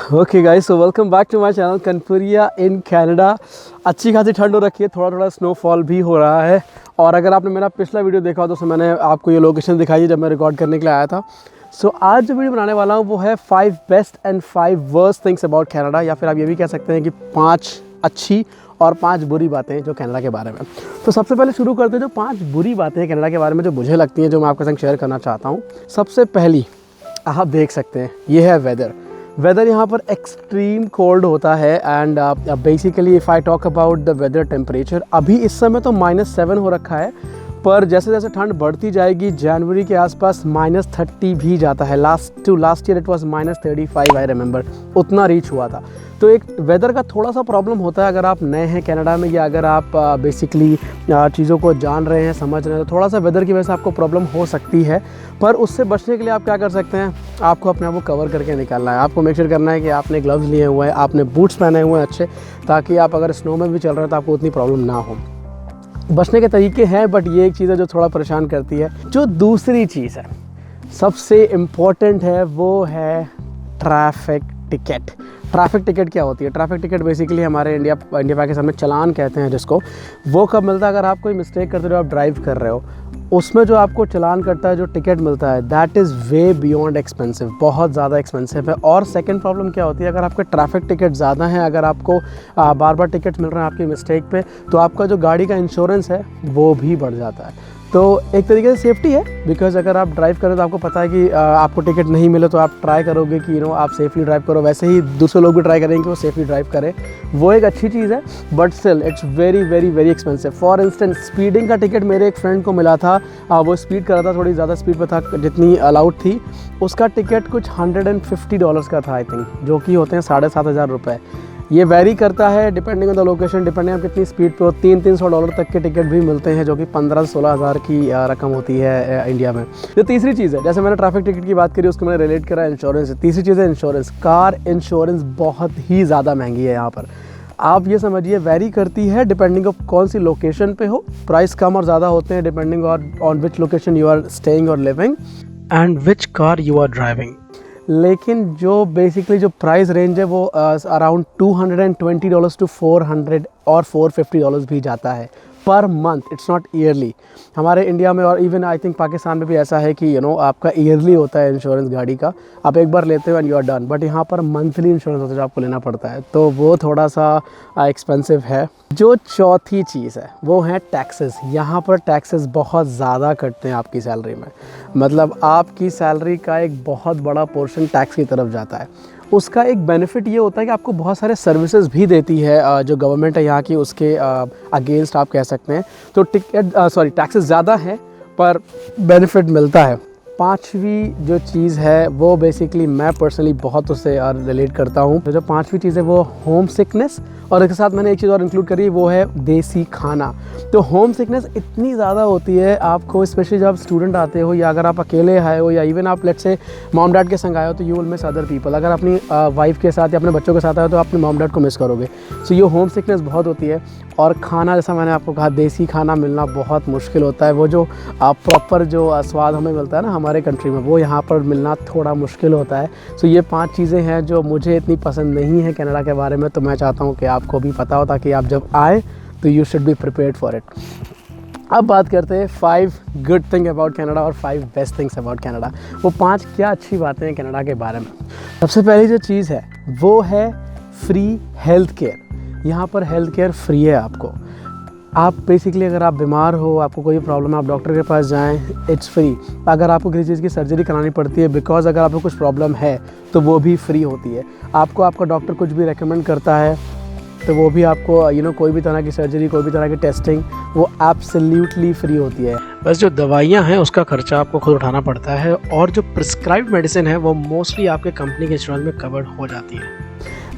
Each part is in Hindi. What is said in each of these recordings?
Okay guys, so welcome back to my channel Kanpuriya in Canada. अच्छी खासी ठंड हो रखी है, थोड़ा थोड़ा स्नोफॉल भी हो रहा है। और अगर आपने मेरा पिछला वीडियो देखा हो तो उसमें मैंने आपको ये लोकेशन दिखाई है जब मैं रिकॉर्ड करने के लिए आया था। सो आज जो वीडियो बनाने वाला हूँ वो है 5 best and 5 worst things about Canada, या फिर आप ये भी कह सकते हैं कि 5 अच्छी और 5 बुरी बातें जो कनाडा के बारे में। तो सबसे पहले शुरू करते हैं जो 5 बुरी बातें हैं कनाडा के बारे में जो मुझे लगती हैं, जो मैं आपके संग शेयर करना चाहता हूँ। सबसे पहली, आप देख सकते हैं, ये है वेदर यहाँ पर एक्सट्रीम कोल्ड होता है। And basically if I talk about the weather temperature, अभी इस समय तो -7 हो रखा है, पर जैसे जैसे ठंड बढ़ती जाएगी जनवरी के आसपास -30 भी जाता है। Last year it was -35 I remember, उतना रीच हुआ था। तो एक वेदर का थोड़ा सा प्रॉब्लम होता है अगर आप नए हैं कनाडा में, या अगर आप बेसिकली चीज़ों को जान रहे हैं, समझ रहे हैं, तो थोड़ा सा वेदर की वजह से आपको प्रॉब्लम हो सकती है। पर उससे बचने के लिए आप क्या कर सकते हैं, आपको अपने आप को कवर करके निकालना है। आपको मेक श्योर करना है कि आपने ग्लव्स लिए हुए हैं, आपने बूट्स पहने हुए हैं अच्छे, ताकि आप अगर स्नो में भी चल रहे हैं तो आपको उतनी प्रॉब्लम ना हो। बचने के तरीके हैं, बट ये एक चीज़ है जो थोड़ा परेशान करती है। जो दूसरी चीज़ है सबसे इम्पॉर्टेंट है, वो है ट्रैफिक टिकट। ट्रैफिक टिकट क्या होती है? ट्रैफिक टिकट बेसिकली हमारे इंडिया पाकिस्तान में चालान कहते हैं जिसको। वो कब मिलता है? अगर आप कोई मिस्टेक करते हो, आप ड्राइव कर रहे हो, उसमें जो आपको चालान करता है, जो टिकट मिलता है, that is way beyond expensive, बहुत ज़्यादा एक्सपेंसिव है। और सेकंड प्रॉब्लम क्या होती है, अगर आपके ट्रैफिक टिकट ज़्यादा हैं, अगर आपको बार बार टिकट मिल रहे हैं आपकी मिस्टेक पे, तो आपका जो गाड़ी का इंश्योरेंस है वो भी बढ़ जाता है। तो एक तरीके से सेफ्टी है, बिकॉज अगर आप ड्राइव करें तो आपको पता है कि आपको टिकट नहीं मिले तो आप ट्राई करोगे कि आप सेफली ड्राइव करो। वैसे ही दूसरे लोग भी ट्राई करेंगे कि वो सेफली ड्राइव करें, वो एक अच्छी चीज़ है। But still it's very very very expensive. For instance, speeding का टिकट मेरे एक फ्रेंड को मिला था, वो स्पीड कर रहा था, थोड़ी ज़्यादा स्पीड पर था जितनी अलाउड थी। उसका टिकट कुछ $150 का था आई थिंक, जो कि होते हैं 7,500 रुपये। ये वेरी करता है depending on the location, depending on कितनी स्पीड पे हो। $300 तक के टिकट भी मिलते हैं, जो कि 15 से 16 हज़ार की रकम होती है इंडिया में। जो तीसरी चीज़ है, जैसे मैंने ट्रैफिक टिकट की बात करी, उसको मैंने रिलेट करा इंश्योरेंस से। तीसरी चीज़ है इंश्योरेंस। कार इंश्योरेंस बहुत ही ज़्यादा महंगी है यहाँ पर। आप ये समझिए, वेरी करती है डिपेंडिंग ऑफ कौन सी लोकेशन पे हो। प्राइस कम और ज़्यादा होते हैं depending on which location you are staying और living and which car you are driving. लेकिन जो बेसिकली जो प्राइस रेंज है वो अराउंड $220 टू $400 और $450 भी जाता है per month. It's not yearly. हमारे इंडिया में और इवन आई थिंक पाकिस्तान में भी ऐसा है कि आपका ईयरली होता है इंश्योरेंस गाड़ी का, आप एक बार लेते हो and you are done. But यहाँ पर मंथली इंश्योरेंस होता है जो आपको लेना पड़ता है, तो वो थोड़ा सा एक्सपेंसिव है। जो चौथी चीज़ है वो है टैक्सेस। यहाँ पर टैक्सेस बहुत ज़्यादा कटते हैं आपकी सैलरी में, मतलब आपकी सैलरी का एक बहुत बड़ा पोर्शन टैक्स की तरफ जाता है। उसका एक बेनिफिट ये होता है कि आपको बहुत सारे सर्विसेज भी देती है जो गवर्नमेंट है यहाँ की, उसके अगेंस्ट आप कह सकते हैं। तो टैक्सेस ज़्यादा हैं पर बेनिफिट मिलता है। पांचवी जो चीज़ है वो बेसिकली मैं पर्सनली बहुत उससे रिलेट करता हूँ। तो जो पांचवी चीज़ है वो होम सिकनेस, और इसके साथ मैंने एक चीज़ और इंक्लूड करी, वो है देसी खाना। तो होम सिकनेस इतनी ज़्यादा होती है आपको, स्पेशली जब आप स्टूडेंट आते हो, या अगर आप अकेले आए हो, या इवन आप लेट्स से मॉम डैड के संग आए हो, तो you will miss other people. अगर अपनी वाइफ के साथ या अपने बच्चों के साथ आए हो तो आप अपने मॉम डैड को मिस करोगे। सो ये होम सिकनेस बहुत होती है। और खाना, जैसा मैंने आपको कहा, देसी खाना मिलना बहुत मुश्किल होता है। वो जो प्रॉपर जो स्वाद हमें मिलता है ना हमारे कंट्री में, वो यहाँ पर मिलना थोड़ा मुश्किल होता है। सो ये 5 चीज़ें हैं जो मुझे इतनी पसंद नहीं है कनाडा के बारे में। तो मैं चाहता हूँ कि आपको भी पता हो, ताकि आप जब आए तो you should be prepared for it. अब बात करते हैं 5 गुड थिंग अबाउट कनाडा और 5 बेस्ट थिंग्स अबाउट कनाडा। वो 5 क्या अच्छी बातें हैं कनाडा के बारे में। सबसे पहली जो चीज़ है वो है फ्री हेल्थ केयर। यहाँ पर हेल्थ केयर फ्री है आपको। आप बेसिकली अगर आप बीमार हो, आपको कोई प्रॉब्लम है, आप डॉक्टर के पास जाएं, इट्स फ्री। अगर आपको किसी चीज़ की सर्जरी करानी पड़ती है, बिकॉज अगर आपको कुछ प्रॉब्लम है, तो वो भी फ्री होती है। आपको आपका डॉक्टर कुछ भी रेकमेंड करता है तो वो भी आपको कोई भी तरह की सर्जरी, कोई भी तरह की टेस्टिंग, वो एब्सोल्युटली फ्री होती है। बस जो दवाइयाँ हैं उसका खर्चा आपको खुद उठाना पड़ता है, और जो प्रिस्क्राइब्ड मेडिसिन है वो मोस्टली आपके कंपनी के इंश्योरेंस में कवर्ड हो जाती है।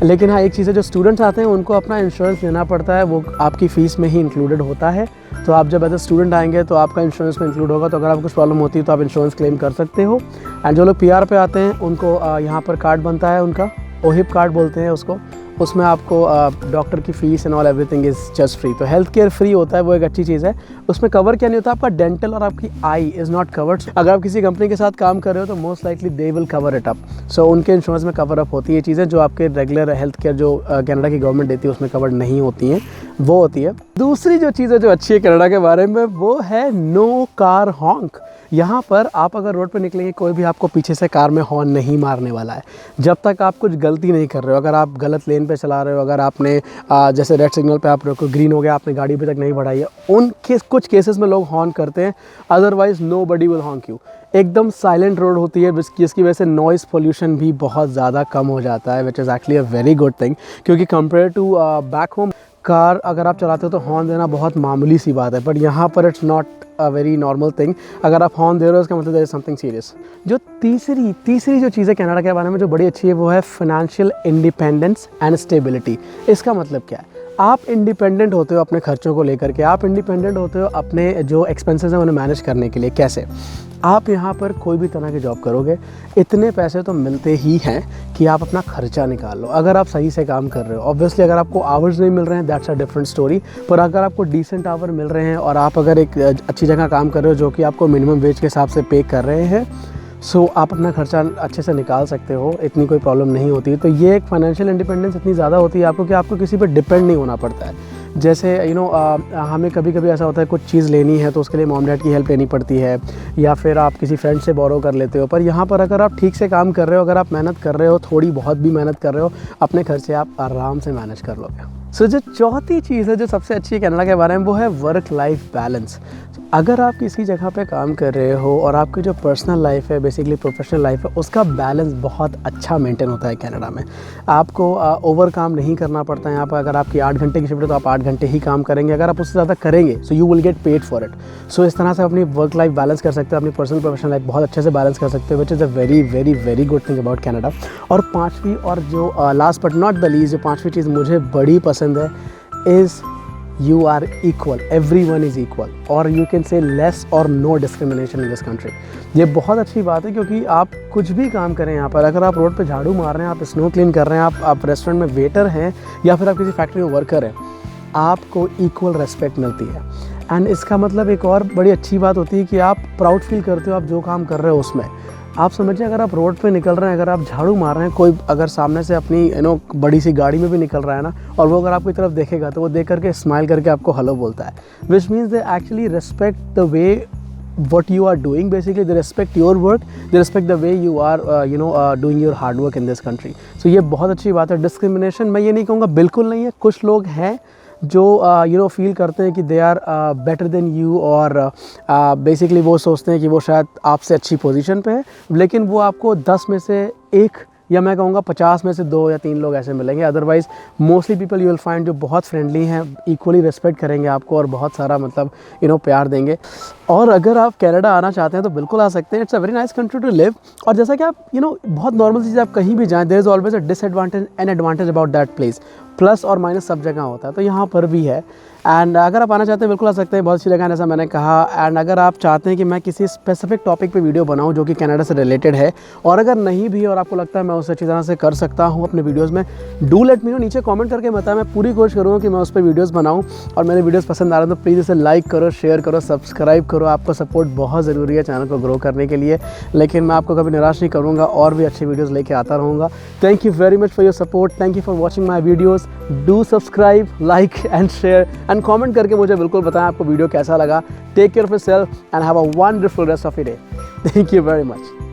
लेकिन हाँ, एक चीज़ है, जो स्टूडेंट्स आते हैं उनको अपना इंश्योरेंस लेना पड़ता है, वो आपकी फ़ीस में ही इंक्लूडेड होता है। तो आप जब एज ए स्टूडेंट आएंगे तो आपका इंश्योरेंस में इंक्लूड होगा। तो अगर आपको कुछ प्रॉब्लम होती है तो आप इंश्योरेंस क्लेम कर सकते हो। एंड जो लोग PR पे आते हैं उनको यहाँ पर कार्ड बनता है उनका, ओहिप कार्ड बोलते हैं उसको, उसमें आपको डॉक्टर की fees and all everything is just free. तो हेल्थ केयर फ्री होता है, वो एक अच्छी चीज़ है। उसमें कवर क्या नहीं होता, आपका डेंटल और आपकी आई इज़ नॉट कवर्ड। अगर आप किसी कंपनी के साथ काम कर रहे हो तो most likely they will cover it up. So उनके इंश्योरेंस में कवर अप होती है चीज़ें जो आपके रेगुलर हेल्थ केयर जो कनाडा की गवर्नमेंट देती है उसमें कवर नहीं होती हैं, वो होती है। दूसरी जो चीज़ है जो अच्छी है कनाडा के बारे में, वो है नो कार हॉन्क। यहाँ पर आप अगर रोड पे निकलेंगे, कोई भी आपको पीछे से कार में हॉर्न नहीं मारने वाला है जब तक आप कुछ गलती नहीं कर रहे हो। अगर आप गलत लेन पे चला रहे हो, अगर आपने जैसे रेड सिग्नल पे आप रोको, ग्रीन हो गया, आपने गाड़ी अभी तक नहीं बढ़ाई है, कुछ केसेस में लोग हॉर्न करते हैं, अदरवाइज नोबडी विल हॉन्क यू। एकदम साइलेंट रोड होती है जिसकी वजह से नॉइज़ पोल्यूशन भी बहुत ज़्यादा कम हो जाता है, which is actually a very good thing. क्योंकि compare to back home, car अगर आप चलाते हो तो हॉर्न देना बहुत मामूली सी बात है, बट यहाँ पर it's not a very normal thing. अगर आप हॉर्न दे रहे हो इसका मतलब देयर इज समथिंग सीरियस। जो तीसरी जो चीज़ है कनाडा के बारे में जो बड़ी अच्छी है, वो है फाइनेंशियल इंडिपेंडेंस एंड स्टेबिलिटी। इसका मतलब क्या है, आप इंडिपेंडेंट होते हो अपने खर्चों को लेकर के, आप इंडिपेंडेंट होते हो अपने जो एक्सपेंसेस हैं उन्हें मैनेज करने के लिए। कैसे? आप यहाँ पर कोई भी तरह की जॉब करोगे, इतने पैसे तो मिलते ही हैं कि आप अपना खर्चा निकाल लो, अगर आप सही से काम कर रहे हो। ऑब्वियसली अगर आपको आवर्स नहीं मिल रहे हैं, दैट्स अ डिफरेंट स्टोरी, पर अगर आपको डिसेंट आवर मिल रहे हैं और आप अगर एक अच्छी जगह काम कर रहे हो जो कि आपको मिनिमम वेज के हिसाब से पे कर रहे हैं, सो आप अपना खर्चा अच्छे से निकाल सकते हो, इतनी कोई प्रॉब्लम नहीं होती। तो ये एक फाइनेंशियल इंडिपेंडेंस इतनी ज़्यादा होती है आपको कि आपको किसी पर डिपेंड नहीं होना पड़ता है। जैसे हमें कभी कभी ऐसा होता है कुछ चीज़ लेनी है तो उसके लिए मॉम डैड की हेल्प लेनी पड़ती है, या फिर आप किसी फ्रेंड से बोरो कर लेते हो। पर यहाँ पर अगर आप ठीक से काम कर रहे हो, अगर आप मेहनत कर रहे हो, थोड़ी बहुत भी मेहनत कर रहे हो, अपने खर्चे आप आराम से मैनेज कर लोगे। सो जो चौथी चीज़ है जो सबसे अच्छी है कनाडा के बारे में, वो है वर्क लाइफ बैलेंस। अगर आप किसी जगह पे काम कर रहे हो और आपकी जो पर्सनल लाइफ है, बेसिकली प्रोफेशनल लाइफ है, उसका बैलेंस बहुत अच्छा मेंटेन होता है कनाडा में। आपको ओवर काम नहीं करना पड़ता है यहाँ पर। अगर आपकी 8 घंटे की शिफ्ट है तो आप 8 घंटे ही काम करेंगे, अगर आप उससे ज़्यादा करेंगे so you will get paid for it. So इस तरह से अपनी वर्क लाइफ बैलेंस कर सकते हो, अपनी पर्सनल प्रोफेशनल लाइफ बहुत अच्छे से बैलेंस कर सकते हो, which is a very very very good thing about Canada. और पाँचवीं और जो last but not the least, जो पाँचवीं चीज़ मुझे बड़ी पसंद है, is you are equal, everyone is equal, or you can say less or no discrimination in this country। ये बहुत अच्छी बात है क्योंकि आप कुछ भी काम करें यहाँ पर, अगर आप रोड पे झाड़ू मार रहे हैं, आप स्नो क्लीन कर रहे हैं, आप रेस्टोरेंट में वेटर हैं, या फिर आप किसी फैक्ट्री में वर्कर हैं, आपको इक्वल रेस्पेक्ट मिलती है। एंड इसका मतलब एक और बड़ी अच्छी बात होती है कि आप प्राउड फील करते हो आप जो काम कर रहे हो उसमें। आप समझिए, अगर आप रोड पे निकल रहे हैं, अगर आप झाड़ू मार रहे हैं, कोई अगर सामने से अपनी बड़ी सी गाड़ी में भी निकल रहा है ना, और वो अगर आपकी तरफ देखेगा तो वो देख करके स्माइल करके आपको हेलो बोलता है, which means they actually respect the way what you are doing, basically they respect your work, they respect the way you are doing your hard work in this country। so ये बहुत अच्छी बात है। डिस्क्रिमिनेशन मैं ये नहीं कहूँगा बिल्कुल नहीं है, कुछ लोग हैं जो फील करते हैं कि they are better than you, और बेसिकली वो सोचते हैं कि वो शायद आपसे अच्छी पोजीशन पे है, लेकिन वो आपको 10 में से 1 या मैं कहूँगा 50 में से 2 या 3 लोग ऐसे मिलेंगे। Otherwise mostly people you will find जो बहुत फ्रेंडली हैं, इक्वली रिस्पेक्ट करेंगे आपको और बहुत सारा मतलब प्यार देंगे। और अगर आप कनाडा आना चाहते हैं तो बिल्कुल आ सकते हैं, it's a very nice country to live. और जैसा कि आप बहुत नॉर्मल चीज़, आप कहीं भी जाएँ, there is always a disadvantage and advantage about that place. Plus और माइनस सब जगह होता है, तो यहाँ पर भी है। एंड अगर आप आना चाहते हैं बिल्कुल आ सकते हैं, बहुत सी जगह है जैसा मैंने कहा। एंड अगर आप चाहते हैं कि मैं किसी स्पेसिफिक टॉपिक पे वीडियो बनाऊं जो कि कनाडा से रिलेटेड है, और अगर नहीं भी और आपको लगता है मैं उसे अच्छी तरह से कर सकता हूं अपने वीडियोस में, डू लेट मी नो, नीचे कमेंट करके बताएं। मैं पूरी कोशिश करूँगा कि मैं उस पर वीडियोज़ बनाऊँ। और मेरे वीडियोज़ पसंद आ रहे हैं तो प्लीज़ इसे लाइक करो, शेयर करो, सब्सक्राइब करो। आपका सपोर्ट बहुत ज़रूरी है चैनल को ग्रो करने के लिए, लेकिन मैं आपको कभी निराश नहीं करूँगा और भी अच्छी वीडियोज़ लेके आता रहूँगा। Thank you very much for your support, thank you for watching my videos. Do subscribe, like and share and comment करके मुझे बिल्कुल बताएं आपको वीडियो कैसा लगा। Take care of yourself and have a wonderful rest of your day. Thank you very much.